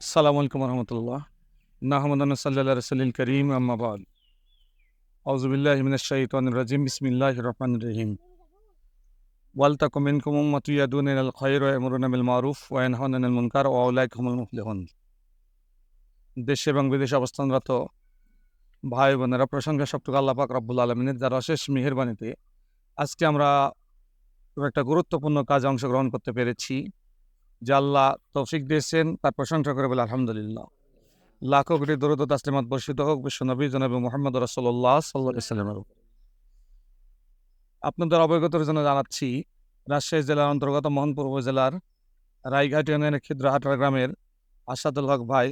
আসসালামু আলাইকুম রহমতুল্লাহ। নাহমাদুন সাল্লাল্লাহু রাসূলিল করিম আম্মা বাদ। আউযু বিল্লাহি মিনাশ শাইতানির রাজিম। বিসমিল্লাহির রহমানির রহিম। ওয়াল তাকুম মিনকুম উম্মাতুন ইয়াদুনা ইলাল খায়রি ওয়া ইয়ামুরুনা বিল মারুফ ওয়া ইয়ানহাউনা আনিল মুনকার ওয়া উলাইকা হুমুল মুফলিহুন। দেশে এবং বিদেশে অবস্থানরত ভাই বোনেরা, প্রশংসা সবটুকু আল্লাহ পাক রব্বুল আলামিনের, যার অশেষ মেহেরবানিতে আজকে আমরা খুব একটা গুরুত্বপূর্ণ কাজে অংশগ্রহণ করতে পেরেছি। যে আল্লাহ তৌফিক দিয়েছেন তার প্রশংসা করে বলে আলহামদুলিল্লাহ। লাখো কোটি দরুদ ও তাসলিমাত বর্ষিত হোক বিশ্বনবী জনাবে মুহাম্মদ রাসূলুল্লাহ সাল্লাল্লাহু আলাইহি ওয়াসাল্লামের উপর। আপনাদের অবগতির জন্য জানাচ্ছি, রাজশাহী জেলার অন্তর্গত মোহনপুর উপজেলার রায়ঘাট ইউনিয়নের ক্ষুদ্রহাটা গ্রামের আসাদুল হক ভাই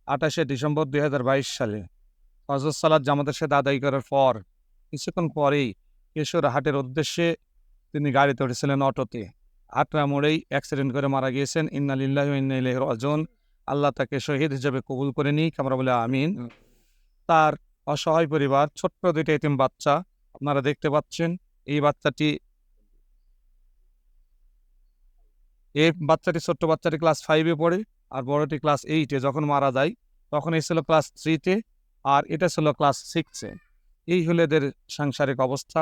28শে ডিসেম্বর 2022 সালে ফজর সালাত জামাতের সাথে আদায় করার পর কিছুক্ষণ পরেই কিশোর হাটের উদ্দেশ্যে তিনি গাড়িতে উঠেছিলেন অটোতে। আটরা মোড়েই অ্যাক্সিডেন্ট করে মারা গিয়েছেন। ইন্না লিল্লাহি ওয়া ইন্না ইলাইহি রাজিউন। আল্লাহ তাকে শহীদ হিসেবে কবুল করে নিক, আমরা বলে আমিন। তার অসহায় পরিবার, ছোট্ট দুইটা এতিম বাচ্চা আপনারা দেখতে পাচ্ছেন। এই বাচ্চাটি ছোট্ট বাচ্চাটি ক্লাস 5-এ পড়ে, আর বড়টি ক্লাস 8-এ। যখন মারা যায় তখন এই ছিল ক্লাস 3-তে, আর এটা ছিল ক্লাস 6-এ। এই হলো এদের সাংসারিক অবস্থা।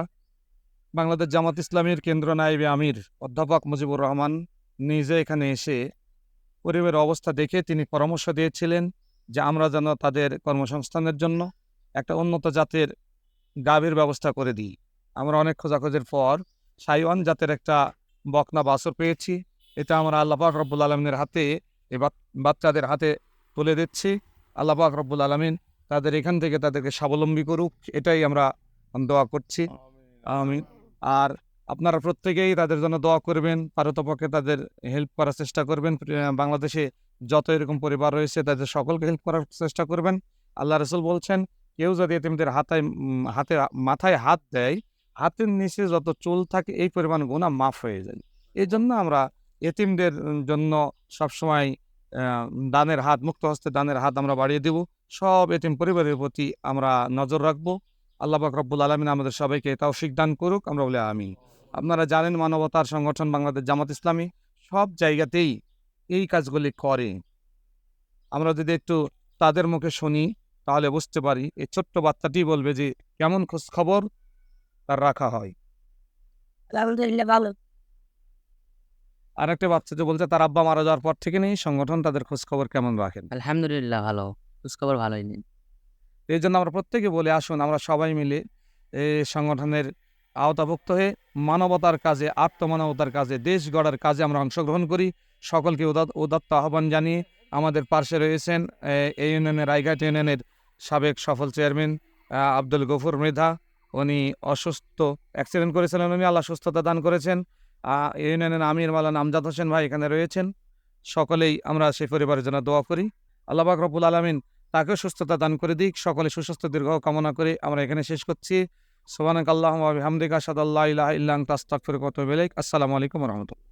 বাংলাদেশ জামাত ইসলামীর কেন্দ্র নায়েবে আমির অধ্যাপক মুজিবুর রহমান নিজে এখানে এসে পরিবারের অবস্থা দেখে তিনি পরামর্শ দিয়েছিলেন যে আমরা যেন তাদের কর্মসংস্থানের জন্য একটা উন্নত জাতের গাভীর ব্যবস্থা করে দিই। আমরা অনেক খোঁজাখোঁজের পর সাইওয়ান জাতের একটা বকনা বাছুর পেয়েছি। এটা আমরা আল্লাহ পাক রব্বুল আলমিনের হাতে, এই বাচ্চাদের হাতে তুলে দিচ্ছি। আল্লাহ পাক রব্বুল আলমিন তাদের এখান থেকে তাদেরকে স্বাবলম্বী করুক, এটাই আমরা দোয়া করছি। আমিন। আর আপনারা প্রত্যেকেই তাদের জন্য দোয়া করবেন, পারতপক্ষে তাদের হেল্প করার চেষ্টা করবেন। বাংলাদেশে যত এরকম পরিবার রয়েছে তাদের সকলকে হেল্প করার চেষ্টা করবেন। আল্লাহ রাসূল বলছেন, কেউ যদি এতিমদের মাথায় হাত দেয়, হাতের নিচে যত চুল থাকে এই পরিমাণ গুনাহ মাফ হয়ে যায়। এই জন্য আমরা এতিমদের জন্য সবসময় দানের হাত, মুক্ত হস্তে দানের হাত আমরা বাড়িয়ে দেব। সব এতিম পরিবারের প্রতি আমরা নজর রাখবো। আল্লাহ পাক রব্বুল আলামিন আমাদের সবাইকে তৌফিক দান করুক, আমরা বলে আমিন। আপনারা জানেন, মানবতার সংগঠন বাংলাদেশ জামাত ইসলামী সব জায়গাতেই এই কাজগুলি করে। আমরা যদি একটু তাদের মুখে শুনি তাহলে বুঝতে পারি। এই ছোট্ট বাচ্চাটি বলবে যে কেমন খোঁজ খবর তার রাখা হয়। আলহামদুলিল্লাহ ভালো। আর একটা বাচ্চা যে বলছে তার আব্বা মারা যাওয়ার পর থেকে নেই সংগঠন তাদের খোঁজ খবর কেমন রাখেন। আলহামদুলিল্লাহ ভালো। খোঁজখবর ভালোই নেই। এই জন্য আমরা প্রত্যেকে বলে আসুন আমরা সবাই মিলে এই সংগঠনের আওতাভুক্ত হয়ে মানবতার কাজে, আত্মমানবতার কাজে, দেশ গড়ার কাজে আমরা অংশগ্রহণ করি। সকলকে উদাত্ত আহ্বান জানিয়ে আমাদের পাশে রয়েছেন এই ইউনিয়নের, রায়ঘাট ইউনিয়নের সাবেক সফল চেয়ারম্যান আব্দুল গফুর মৃধা। উনি অসুস্থ, অ্যাক্সিডেন্ট করেছিলেন, উনি আল্লাহ সুস্থতা দান করেছেন। এই ইউনিয়নের আমির মাওলানা আমজাদ হোসেন ভাই এখানে রয়েছেন। সকলেই আমরা সেই পরিবারের জন্য দোয়া করি। আল্লাহ পাক রব্বুল আলামিন তাকে সুস্থতা দান করে দিক। সকলে সুস্বাস্থ্য দীর্ঘ কামনা করে আমরা এখানে শেষ করছি। সুবহানাকাল্লাহুম্মা ওয়া বিহামদিকা আশহাদু আল্লা ইলাহা ইল্লা আনতা আস্তাগফিরুকা ওয়া আতুবু ইলাইক। আসসালামু আলাইকুম ওয়া রাহমাতুল্লাহ।